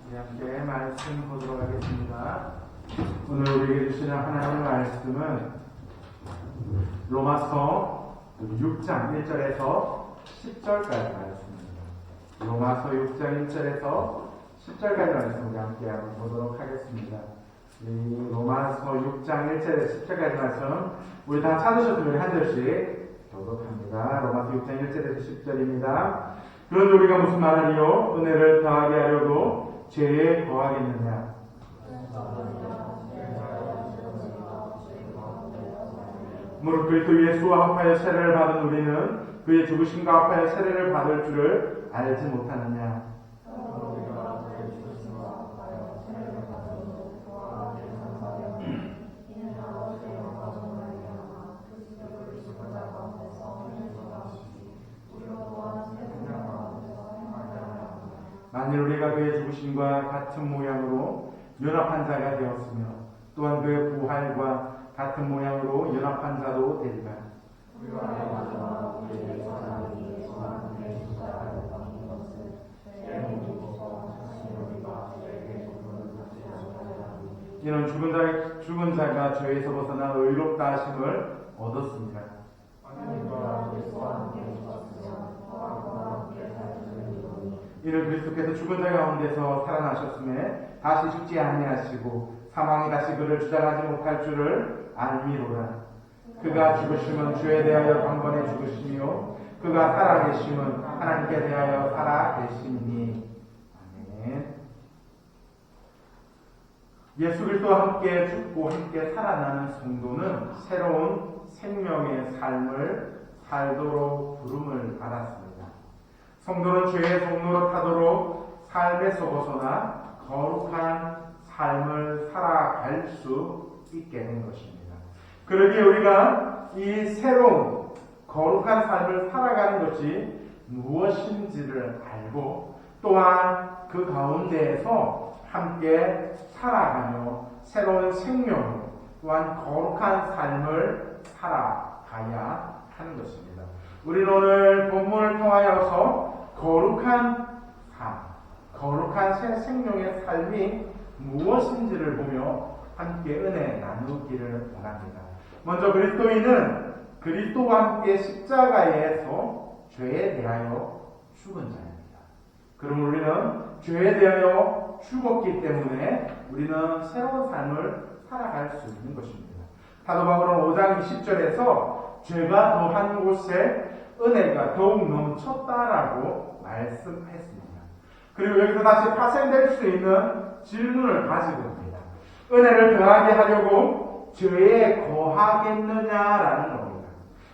우리 함께 말씀 보도록 하겠습니다. 오늘 우리에게 주시는 하나님의 말씀은 로마서 6장 1절에서 10절까지 말씀입니다. 로마서 6장 1절에서 10절까지 말씀 우리 함께 한번 보도록 하겠습니다. 이 로마서 6장 1절에서 10절까지 말씀 우리 다 찾으셨으면 한 절씩 교독합니다. 로마서 6장 1절에서 10절입니다. 그런데 우리가 무슨 말하리요? 은혜를 더하게 하려고 죄에 거하겠느냐? 무릇 그리스도 예수와 합하여 세례를 받은 우리는 그의 죽으심과 합하여 세례를 받을 줄을 알지 못하느냐? 만일 우리가 그의 죽으심과 같은 모양으로 연합한 자가 되었으며 또한 그의 부활과 같은 모양으로 연합한 자도 되리라. 이는 죽은 자가 죄에서 벗어나 의롭다 하심을 얻었습니다. 이는 그리스도께서 죽은 자 가운데서 살아나셨음에 다시 죽지 아니하시고 사망이 다시 그를 주장하지 못할 줄을 알미로라. 그가 죽으심은 죄에 대하여 단번에 죽으시며 그가 살아계심은 하나님께 대하여 살아계심이니. 아멘. 예수 그리스도와 함께 죽고 함께 살아나는 성도는 새로운 생명의 삶을 살도록 부름을 받았습니다. 성도는 죄의 종로로 타도록 삶에서 벗어나 거룩한 삶을 살아갈 수 있게 된 것입니다. 그러기에 우리가 이 새로운 거룩한 삶을 살아가는 것이 무엇인지를 알고 또한 그 가운데에서 함께 살아가며 새로운 생명으로 또한 거룩한 삶을 살아가야 하는 것입니다. 우리는 오늘 본문을 통하여서 거룩한 삶, 거룩한 새 생명의 삶이 무엇인지를 보며 함께 은혜 나누기를 원합니다. 먼저 그리스도인은 그리스도와 함께 십자가에서 죄에 대하여 죽은 자입니다. 그럼 우리는 죄에 대하여 죽었기 때문에 우리는 새로운 삶을 살아갈 수 있는 것입니다. 사도 바울은 5장 20절에서 죄가 더한 곳에 은혜가 더욱 넘쳤다라고 말씀했습니다. 그리고 여기서 다시 파생될 수 있는 질문을 가지고 옵니다. 은혜를 더하게 하려고 죄에 거하겠느냐라는 겁니다.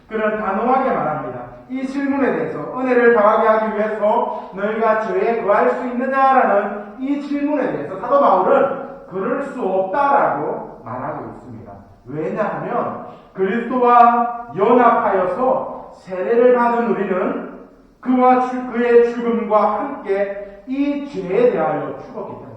그는 단호하게 말합니다. 이 질문에 대해서 은혜를 더하게 하기 위해서 너희가 죄에 거할 수 있느냐라는 이 질문에 대해서 사도 바울은 그럴 수 없다라고 말하고 있습니다. 왜냐하면 그리스도와 연합하여서 세례를 받은 우리는 그와 그의 죽음과 함께 이 죄에 대하여 죽었기 때문입니다.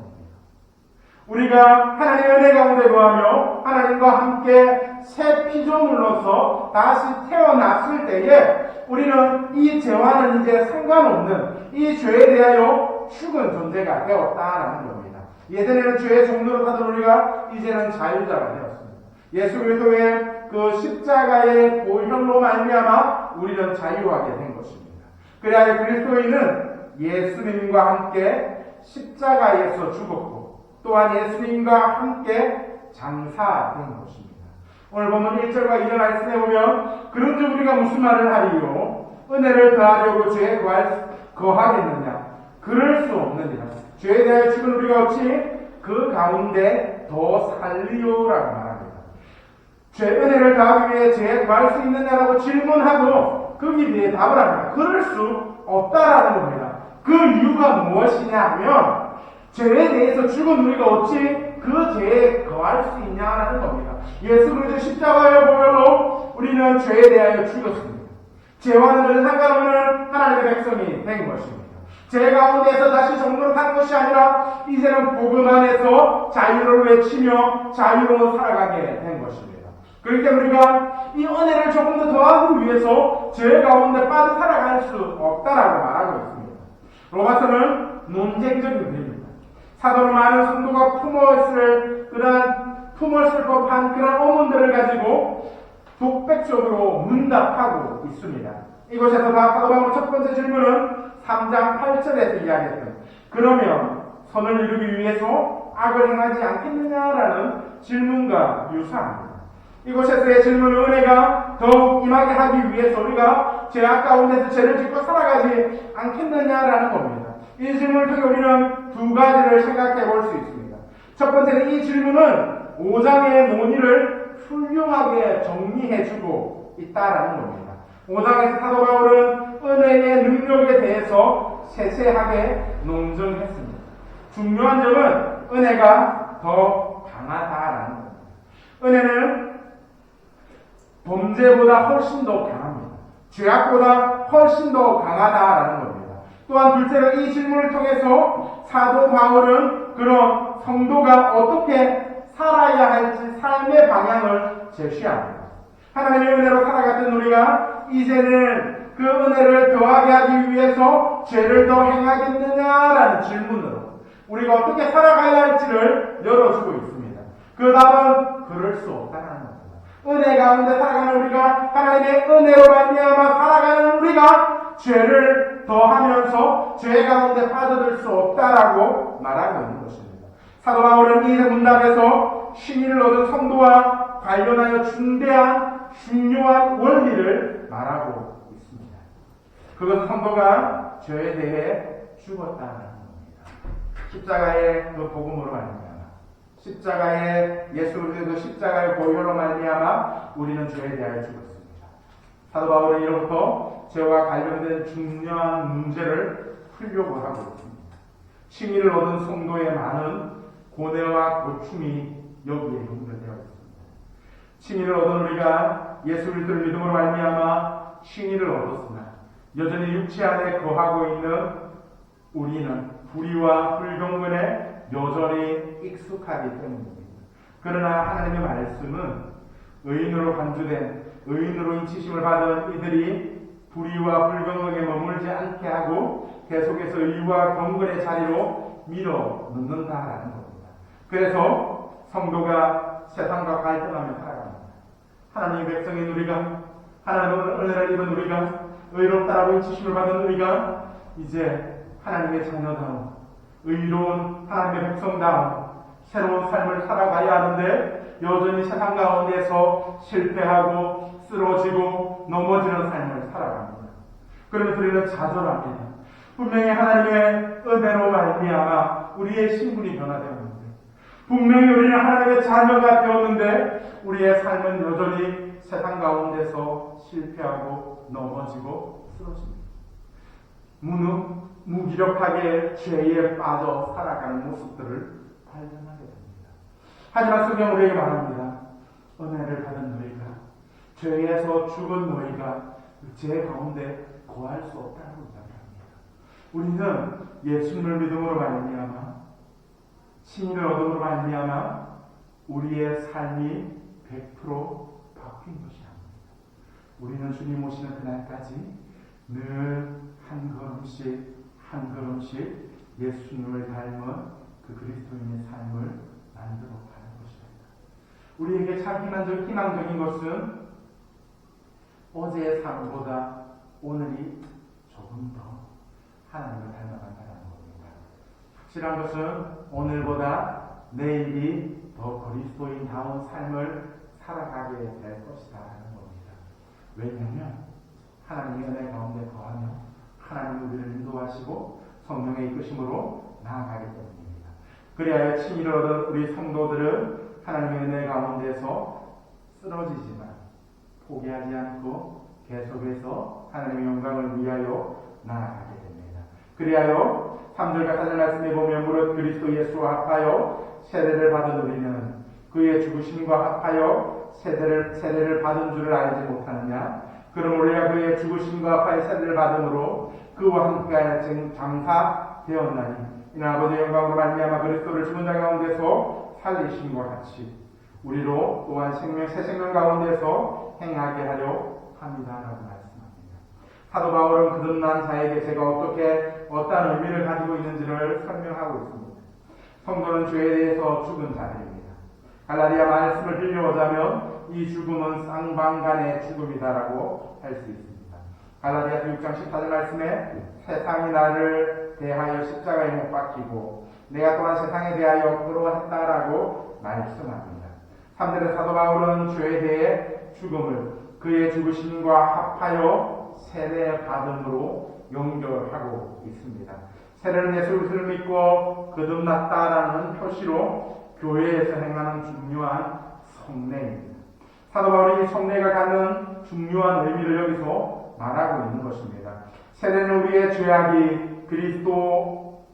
우리가 하나님의 은혜 가운데 거하며 하나님과 함께 새 피조물로서 다시 태어났을 때에 우리는 이 죄와는 이제 상관없는 이 죄에 대하여 죽은 존재가 되었다라는 겁니다. 예전에는 죄의 종로로 타던 우리가 이제는 자유자가 되었습니다. 예수 그리스도의 그 십자가의 보혈로 말미암아 우리는 자유하게 된 것입니다. 그래야 그리스도인은 예수님과 함께 십자가에서 죽었고 또한 예수님과 함께 장사된 것입니다. 오늘 보면 1절과 2절 말씀해 보면 그런즉 우리가 무슨 말을 하리요? 은혜를 더하려고 죄에 거하겠느냐? 그럴 수 없느니라. 죄에 대하여 죽은 우리가 어찌 그 가운데 더 살리요라고 말합니다. 죄 은혜를 더하기 위해 죄에 거할 수 있느냐라고 질문하고 거기에 답을 합니다. 그럴 수 없다라는 겁니다. 그 이유가 무엇이냐 하면 죄에 대해서 죽은 우리가 어찌 그 죄에 거할 수 있냐라는 겁니다. 예수 그리스도 십자가의 보혈로 우리는 죄에 대하여 죽었습니다. 죄와는 전혀 상관없는 하나님의 백성이 된 것입니다. 죄 가운데에서 다시 종로로 탄 것이 아니라 이제는 복음 안에서 자유를 외치며 자유로 살아가게 된 것입니다. 그렇기 때문에 우리가 이 은혜를 조금 더 더하기 위해서 죄 가운데 빠져 살아갈 수 없다라고 말하고 있습니다. 로마서는 논쟁적인 글입니다. 사도로 많은 성도가 품었을 법한 그런 어문들을 가지고 독백적으로 문답하고 있습니다. 이곳에서 사도 바울의 첫 번째 질문은 3장 8절에서 이야기했던 그러면 선을 이루기 위해서 악을 행하지 않겠느냐라는 질문과 유사합니다. 이곳에서의 질문은 은혜가 더욱 임하게 하기 위해서 우리가 죄악 가운데서 죄를 짓고 살아가지 않겠느냐라는 겁니다. 이 질문을 통해 우리는 두 가지를 생각해 볼 수 있습니다. 첫 번째는 이 질문은 5장의 논의를 훌륭하게 정리해주고 있다라는 겁니다. 5장에서 사도 바울은 은혜의 능력에 대해서 세세하게 논증했습니다. 중요한 점은 은혜가 더 강하다라는 겁니다. 은혜는 범죄보다 훨씬 더 강합니다. 죄악보다 훨씬 더 강하다라는 겁니다. 또한 둘째로 이 질문을 통해서 사도 바울은 그런 성도가 어떻게 살아야 할지 삶의 방향을 제시합니다. 하나님의 은혜로 살아갔던 우리가 이제는 그 은혜를 더하게 하기 위해서 죄를 더 행하겠느냐라는 질문으로 우리가 어떻게 살아가야 할지를 열어주고 있습니다. 그 답은 그럴 수 없다는 겁니다. 은혜 가운데 살아가는 우리가 하나님의 은혜로 말미암아 살아가는 우리가 죄를 더하면서 죄 가운데 빠져들 수 없다라고 말하고 있는 것입니다. 사도 바울은 이 문답에서 신의를 얻은 성도와 관련하여 중요한 원리를 말하고 있습니다. 그것은 성도가 죄에 대해 죽었다는 겁니다. 십자가의 그 복음으로 말입니다. 십자가의 예수 그리스도의 십자가의 보혈로 말미암아 우리는 죄에 대하여 죽었습니다. 사도 바울은 이로부터 죄와 관련된 중요한 문제를 풀려고 하고 있습니다. 칭의를 얻은 성도의 많은 고뇌와 고충이 여기에 연결되어 있습니다. 칭의를 얻은 우리가 예수 그리스도를 믿음으로 말미암아 칭의를 얻었으나 여전히 육체 안에 거하고 있는 우리는 불의와 불경건에 여전히 익숙하기 때문입니다. 그러나 하나님의 말씀은 의인으로 간주된 의인으로 인치심을 받은 이들이 불의와 불경건에 머물지 않게 하고 계속해서 의와 경건의 자리로 밀어넣는다라는 겁니다. 그래서 성도가 세상과 갈등하며 살아갑니다. 하나님의 백성인 우리가 하나님의 은혜를 입은 우리가 의롭다라고 인치심을 받은 우리가 이제 하나님의 자녀다운 의로운 하나님의 백성다운 새로운 삶을 살아가야 하는데 여전히 세상 가운데서 실패하고 쓰러지고 넘어지는 삶을 살아갑니다. 그러면서 우리는 좌절합니다. 분명히 하나님의 은혜로 말미암아 우리의 신분이 변화되었는데 분명히 우리는 하나님의 자녀가 되었는데 우리의 삶은 여전히 세상 가운데서 실패하고 넘어지고 쓰러집니다. 무기력하게 죄에 빠져 살아가는 모습들을 발견하게 됩니다. 하지만 성경 우리에게 말합니다. 은혜를 받은 너희가 죄에서 죽은 너희가 죄 가운데 거할 수 없다고 이야기합니다. 우리는 예수님을 믿음으로 말미암아 칭의를 얻음으로 말미암아 우리의 삶이 100% 바뀐 것이 아닙니다. 우리는 주님 오시는 그날까지 늘 한 걸음씩 예수님을 닮은 그 그리스도인의 삶을 만들어 가는 것입니다. 우리에게 참 희망적인 것은 어제의 삶보다 오늘이 조금 더 하나님을 닮아간다는 겁니다. 확실한 것은 오늘보다 내일이 더 그리스도인다운 삶을 살아가게 될 것이다라는 겁니다. 왜냐하면 하나님의 은혜 가운데 거하며 하나님 우리를 인도하시고 성령의 이끄심으로 나아가기 때문입니다. 그리하여 칭의를 얻은 우리 성도들은 하나님의 은혜 가운데서 쓰러지지만 포기하지 않고 계속해서 하나님의 영광을 위하여 나아가게 됩니다. 그리하여 3절과 4절 말씀에 보면 무릇 그리스도 예수와 합하여 세례를 받은 우리는 그의 죽으심과 합하여 세례를 받은 줄을 알지 못하느냐? 그럼 우리가 그의 죽으심과 합하여 세례를 받음으로 그와 함께 장사되었나니 이는 아버지의 영광으로 말미암아 그리스도를 죽은 자 가운데서 살리심과 같이 우리로 또한 새 생명 가운데서 행하게 하려 합니다라고 말씀합니다. 사도 바울은 거듭난 자에게 제가 어떠한 의미를 가지고 있는지를 설명하고 있습니다. 성도는 죄에 대해서 죽은 자들입니다. 갈라디아 말씀을 빌려오자면 이 죽음은 쌍방간의 죽음이다라고 할 수 있습니다. 갈라디아서 6장 14절 말씀에 세상이 나를 대하여 십자가에 못 박히고 내가 또한 세상에 대하여 그러했다라고 말씀합니다. 3절의 사도 바울은 죄에 대해 죽음을 그의 죽으심과 합하여 세례 받음으로 연결하고 있습니다. 세례는 예수 그리스도를 믿고 거듭났다라는 표시로 교회에서 행하는 중요한 성례입니다. 사도 바울이 이 성례가 갖는 중요한 의미를 여기서 말하고 있는 것입니다. 세례는 우리의 죄악이 그리스도로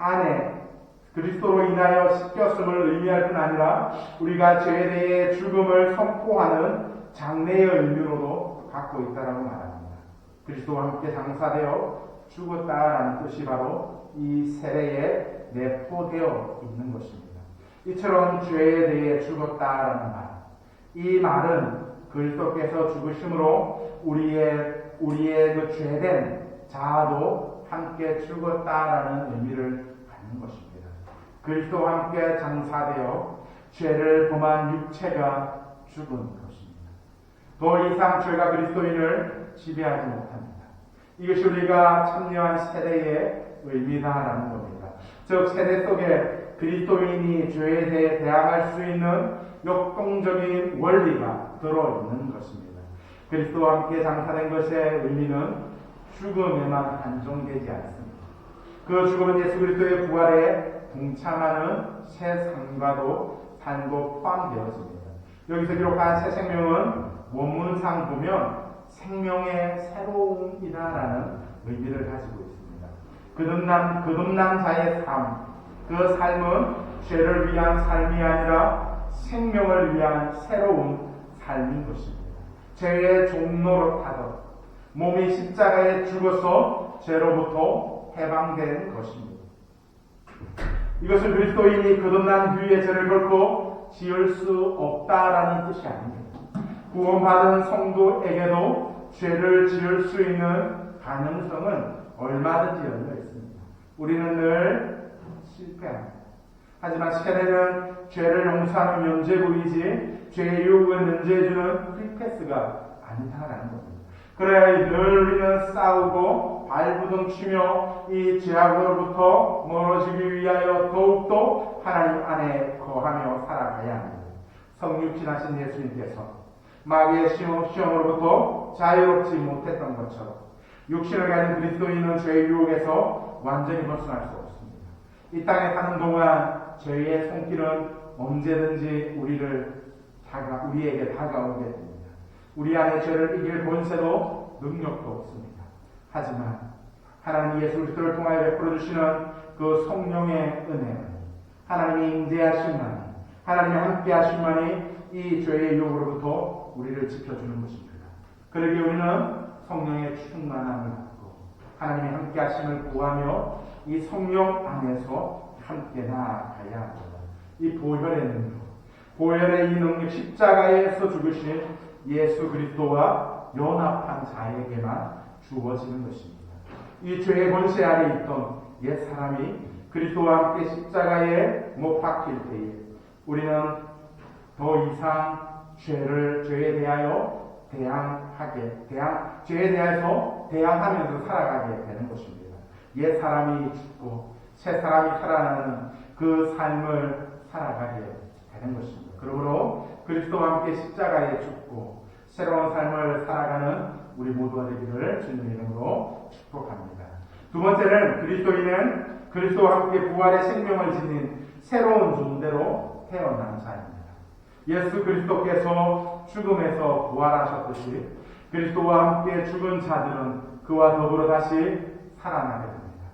인하여 씻겼음을 의미할 뿐 아니라 우리가 죄에 대해 죽음을 선포하는 장래의 의미로도 갖고 있다라고 말합니다. 그리스도와 함께 장사되어 죽었다라는 뜻이 바로 이 세례에 내포되어 있는 것입니다. 이처럼 죄에 대해 죽었다라는 말, 이 말은 그리스도께서 죽으심으로 우리의 그 죄된 자아도 함께 죽었다라는 의미를 갖는 것입니다. 그리스도와 함께 장사되어 죄를 범한 육체가 죽은 것입니다. 더 이상 죄가 그리스도인을 지배하지 못합니다. 이것이 우리가 참여한 세례의 의미다라는 겁니다. 즉 세례 속에 그리스도인이 죄에 대해 대항할 수 있는 역동적인 원리가 들어있는 것입니다. 그리스도와 함께 장사된 것의 의미는 죽음에만 한정되지 않습니다. 그 죽음은 예수 그리스도의 부활에 동참하는 새 삶도 포함되었습니다. 여기서 기록한 새 생명은 원문상 보면 생명의 새로움이라는 의미를 가지고 있습니다. 거듭난 자의 삶, 그 삶은 죄를 위한 삶이 아니라 생명을 위한 새로운 삶인 것입니다. 죄의 종로로 타듯 몸이 십자가에 죽어서 죄로부터 해방된 것입니다. 이것은 그리스도인이 거듭난 후에 죄를 결코 지을 수 없다라는 뜻이 아닙니다. 구원받은 성도에게도 죄를 지을 수 있는 가능성은 얼마든지 열려 있습니다. 우리는 늘 실패합니다. 하지만 세례는 죄를 용서하는 면죄부이지 죄의 유혹을 면제해주는 프리패스가 아니다라는 겁니다. 그래야 늘 우리는 싸우고 발부둥치며 이 죄악으로부터 멀어지기 위하여 더욱더 하나님 안에 거하며 살아가야 합니다. 성육신하신 예수님께서 마귀의 시험으로부터 자유롭지 못했던 것처럼 육신을 가진 그리스도인은 죄의 유혹에서 완전히 벗어날 수 없습니다. 이 땅에 사는 동안 죄의 손길은 언제든지 우리에게 다가오게 됩니다. 우리 안에 죄를 이길 본세도 능력도 없습니다. 하지만 하나님 예수 그리스도를 통하여 베풀어 주시는 그 성령의 은혜는 하나님이 임재하심만이, 하나님이 함께 하심만이 이 죄의 유혹으로부터 우리를 지켜주는 것입니다. 그러기에 우리는 성령의 충만함을 받고 하나님이 함께 하심을 구하며 이 성령 안에서 함께 나아가야 합니다. 이 보혈의 능력, 보혈의 이 능력, 십자가에서 죽으신 예수 그리스도와 연합한 자에게만 주어지는 것입니다. 이 죄의 권세 안에 있던 옛 사람이 그리스도와 함께 십자가에 못 박힐 때에 우리는 더 이상 죄에 대하여 죄에 대해서 대항하면서 살아가게 되는 것입니다. 옛 사람이 죽고 새 사람이 살아나는 그 삶을 살아가게 되는 것입니다. 그러므로 그리스도와 함께 십자가에 죽고 새로운 삶을 살아가는 우리 모두가 되기를 주님의 이름으로 축복합니다. 두 번째는 그리스도인은 그리스도와 함께 부활의 생명을 지닌 새로운 존재로 태어난 자입니다. 예수 그리스도께서 죽음에서 부활하셨듯이 그리스도와 함께 죽은 자들은 그와 더불어 다시 살아나게 됩니다.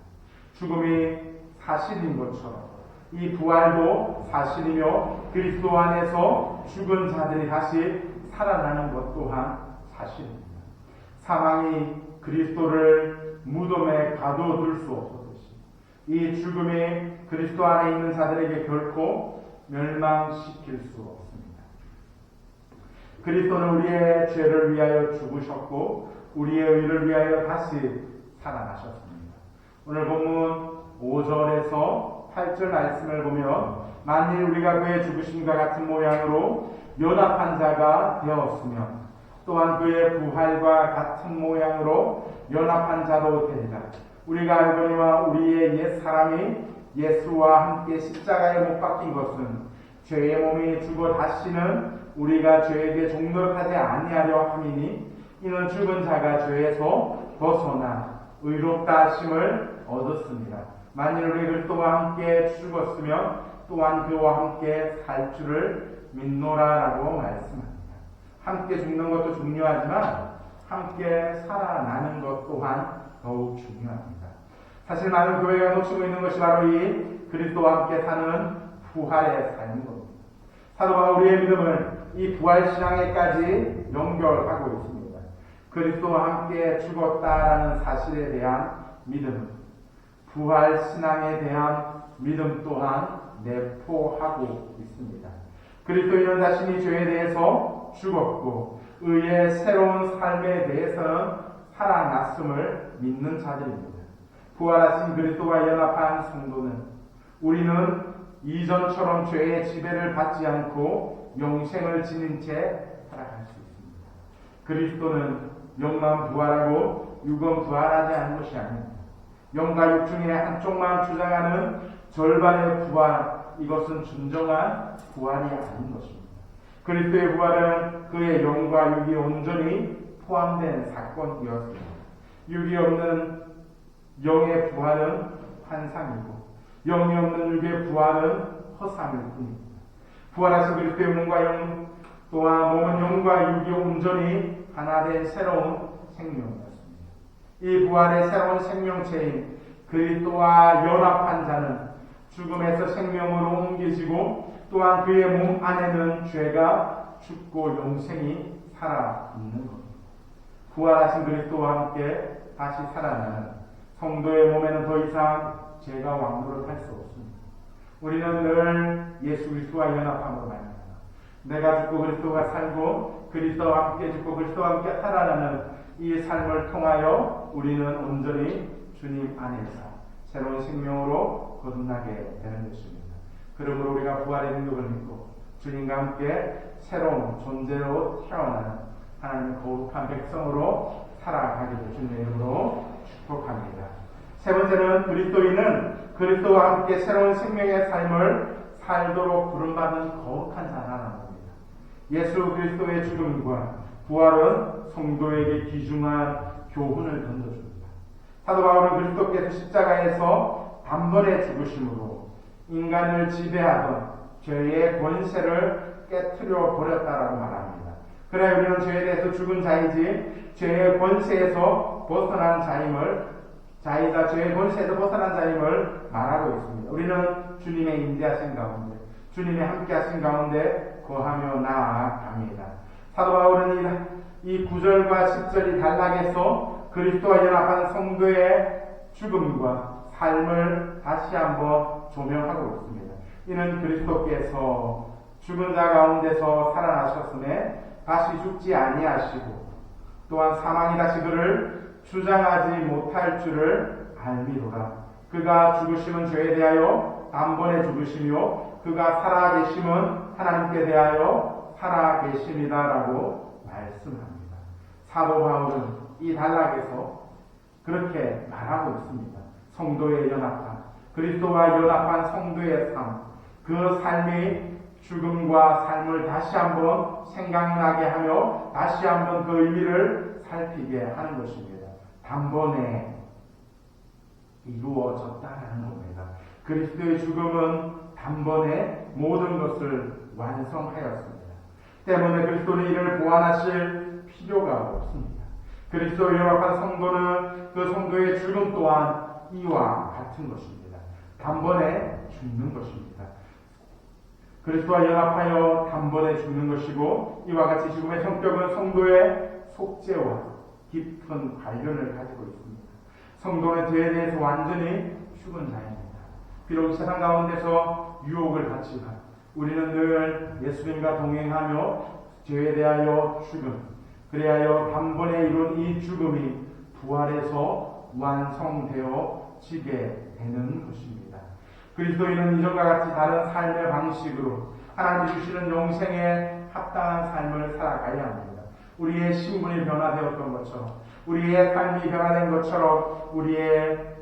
죽음이 사실인 것처럼 이 부활도 사실이며 그리스도 안에서 죽은 자들이 다시 살아나는 것 또한 사실입니다. 사망이 그리스도를 무덤에 가둬둘 수 없었듯이 이 죽음이 그리스도 안에 있는 자들에게 결코 멸망시킬 수 없습니다. 그리스도는 우리의 죄를 위하여 죽으셨고 우리의 의를 위하여 다시 살아나셨습니다. 오늘 본문 5절에서 8절 말씀을 보면 만일 우리가 그의 죽으심과 같은 모양으로 연합한 자가 되었으면 또한 그의 부활과 같은 모양으로 연합한 자도 되리라. 우리가 알거니와 우리의 옛 사람이 예수와 함께 십자가에 못 박힌 것은 죄의 몸이 죽어 다시는 우리가 죄에게 종노릇하지 아니하려 함이니 이는 죽은 자가 죄에서 벗어나 의롭다 하심을 얻었습니다. 만일 우리 그리스도와 함께 죽었으면 또한 그와 함께 살 줄을 믿노라라고 말씀합니다. 함께 죽는 것도 중요하지만 함께 살아나는 것 또한 더욱 중요합니다. 사실 많은 교회가 놓치고 있는 것이 바로 이 그리스도와 함께 사는 부활의 삶인 겁니다. 사도 바울의 믿음을 이 부활신앙에까지 연결하고 있습니다. 그리스도와 함께 죽었다라는 사실에 대한 믿음, 부활신앙에 대한 믿음 또한 내포하고 있습니다. 그리스도인은 자신이 죄에 대해서 죽었고 의의 새로운 삶에 대해서는 살아났음을 믿는 자들입니다. 부활하신 그리스도와 연합한 성도는 우리는 이전처럼 죄의 지배를 받지 않고 영생을 지닌 채 살아갈 수 있습니다. 그리스도는 영만 부활하고 육은 부활하지 않은 것이 아닙니다. 영과 육 중에 한쪽만 주장하는 절반의 부활, 이것은 진정한 부활이 아닌 것입니다. 그리스도의 부활은 그의 영과 육이 온전히 포함된 사건이었습니다. 육이 없는 영의 부활은 환상이고 영이 없는 육의 부활은 허상일 뿐입니다. 부활하신 그리스도의 몸과 영 또한 몸은 영과 육이 온전히 하나된 새로운 생명이었습니다. 이 부활의 새로운 생명체인 그리스도와 연합한 자는 죽음에서 생명으로 옮겨지고 또한 그의 몸 안에는 죄가 죽고 영생이 살아있는 겁니다. 부활하신 그리스도와 함께 다시 살아나는 성도의 몸에는 더 이상 죄가 왕노릇 할 수 없습니다. 우리는 늘 예수 그리스도와 연합함으로 말합니다. 내가 죽고 그리스도가 살고 그리스도와 함께 죽고 그리스도와 함께 살아나는 이 삶을 통하여 우리는 온전히 주님 안에서 새로운 생명으로 거듭나게 되는 것입니다. 그러므로 우리가 부활의 능력을 믿고 주님과 함께 새로운 존재로 태어나는 하나님의 거룩한 백성으로 살아가기를 주님의 이름으로 축복합니다. 세 번째는 그리스도인은 그리스도와 함께 새로운 생명의 삶을 살도록 부름받은 거룩한 자라는 겁니다. 예수 그리스도의 죽음과 부활은 성도에게 귀중한 교훈을 던져줍니다. 사도 바울은 그리스도께서 십자가에서 단번에 죽으심으로 인간을 지배하던 죄의 권세를 깨트려 버렸다라고 말합니다. 그래 우리는 죄에 대해서 죽은 자이지 죄의 권세에서 벗어난 자임을 자이자 죄의 권세에서 벗어난 자임을 말하고 있습니다. 우리는 주님의 임재하신 가운데 주님의 함께하신 가운데 거하며 나아갑니다. 사도 바울은 이 9절과 10절이 단락에서 그리스도와 연합한 성도의 죽음과 삶을 다시 한번 조명하고 있습니다. 이는 그리스도께서 죽은 자 가운데서 살아나셨음에 다시 죽지 아니하시고 또한 사망이 다시 그를 주장하지 못할 줄을 알미로라. 그가 죽으심은 죄에 대하여 단번에 죽으시며 그가 살아계심은 하나님께 대하여 살아계심이다라고 말씀합니다. 사도 바울은 이 단락에서 그렇게 말하고 있습니다. 성도의 연합함, 그리스도와 연합한 성도의 삶, 그 삶이 죽음과 삶을 다시 한번 생각나게 하며 다시 한번 그 의미를 살피게 하는 것입니다. 단번에 이루어졌다라는 겁니다. 그리스도의 죽음은 단번에 모든 것을 완성하였습니다. 때문에 그리스도는 이를 보완하실 필요가 없습니다. 그리스도의 연합한 성도는 그 성도의 죽음 또한 이와 같은 것입니다. 단번에 죽는 것입니다. 그리스도와 연합하여 단번에 죽는 것이고 이와 같이 죽음의 성격은 성도의 속죄와 깊은 발견을 가지고 있습니다. 성도는 죄에 대해서 완전히 죽은 자입니다. 비록 세상 가운데서 유혹을 받지만 우리는 늘 예수님과 동행하며 죄에 대하여 죽음, 그리하여 단번에 이룬 이 죽음이 부활해서 완성되어지게 되는 것입니다. 그리스도인은 이전과 같이 다른 삶의 방식으로 하나님이 주시는 영생에 합당한 삶을 살아가야 합니다. 우리의 신분이 변화되었던 것처럼, 우리의 삶이 변화된 것처럼 우리의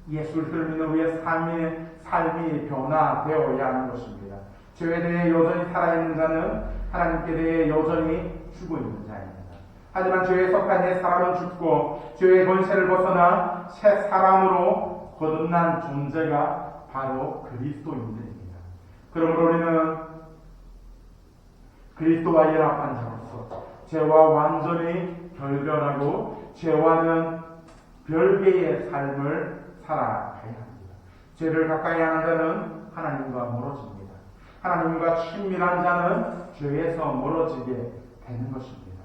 예수 그리스도를 믿는 우리의 삶이 변화되어야 하는 것입니다. 죄에 대해 여전히 살아있는 자는 하나님께 대해 여전히 죽어 있는 자입니다. 하지만 죄에 속한 옛 사람은 죽고 죄의 권세를 벗어나 새 사람으로 거듭난 존재가 바로 그리스도인들입니다. 그러므로 우리는 그리스도와 연합한 자로서 죄와 완전히 결별하고 죄와는 별개의 삶을 살아가야 합니다. 죄를 가까이 하는 자는 하나님과 멀어집니다. 하나님과 친밀한 자는 죄에서 멀어지게 되는 것입니다.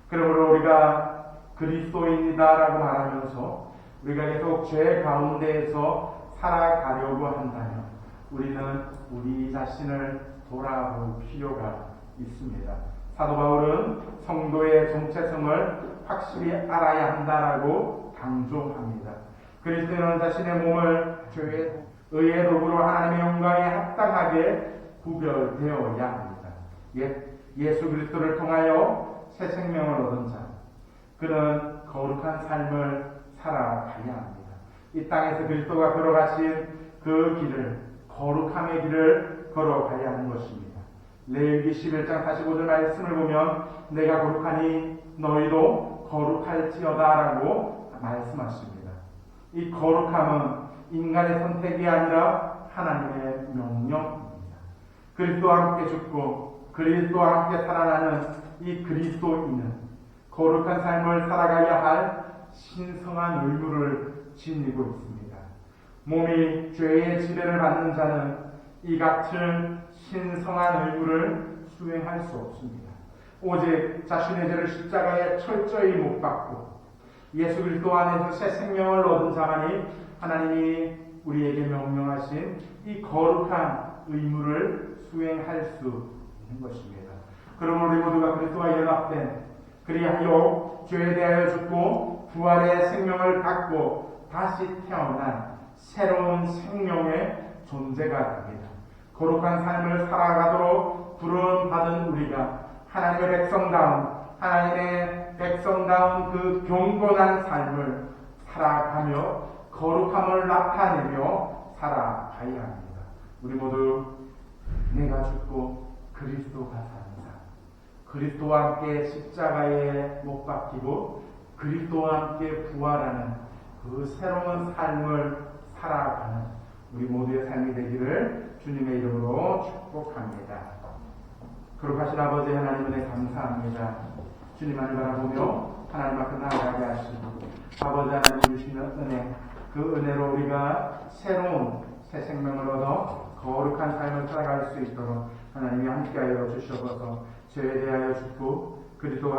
그러므로 우리가 그리스도인이다라고 말하면서 우리가 계속 죄 가운데에서 살아가려고 한다면 우리는 우리 자신을 돌아볼 필요가 있습니다. 사도 바울은 성도의 정체성을 확실히 알아야 한다라고 강조합니다. 그리스도인은 자신의 몸을 죄의 의의 도구로 하나님의 영광에 합당하게 구별되어야 합니다. 예수 그리스도를 통하여 새 생명을 얻은 자, 그는 거룩한 삶을 살아가야 합니다. 이 땅에서 그리스도가 걸어가신 그 길을, 거룩함의 길을 걸어가야 하는 것입니다. 레위기 11장 45절 말씀을 보면 내가 거룩하니 너희도 거룩할지어다라고 말씀하십니다. 이 거룩함은 인간의 선택이 아니라 하나님의 명령입니다. 그리스도와 함께 죽고 그리스도와 함께 살아나는 이 그리스도인은 거룩한 삶을 살아가야 할 신성한 의무를 지니고 있습니다. 몸이 죄의 지배를 받는 자는 이 같은 신성한 의무를 수행할 수 없습니다. 오직 자신의 죄를 십자가에 철저히 못 박고 예수 그리스도 안에서 새 생명을 얻은 자만이 하나님이 우리에게 명령하신 이 거룩한 의무를 수행할 수 있는 것입니다. 그러므로 우리 모두가 그리스도와 연합된 그리하여 죄에 대하여 죽고 부활의 생명을 갖고 다시 태어난 새로운 생명의 존재가 됩니다. 거룩한 삶을 살아가도록 부름받은 우리가 하나님의 백성다운 그 경건한 삶을 살아가며 거룩함을 나타내며 살아가야 합니다. 우리 모두 내가 죽고 그리스도가 사는 삶, 그리스도와 함께 십자가에 못 박히고 그리스도와 함께 부활하는 그 새로운 삶을 살아가는 우리 모두의 삶이 되기를 주님의 이름으로 축복합니다. 거룩하신 아버지 하나님 은혜 감사합니다. 주님만을 바라보며 하나님 앞에 나아가게 하시고 아버지 하나님 주시는 은혜, 그 은혜로 우리가 새로운 새 생명을 얻어 거룩한 삶을 살아갈 수 있도록 하나님이 함께하여 주시옵소서. 죄에 대하여 죽고 그리스도와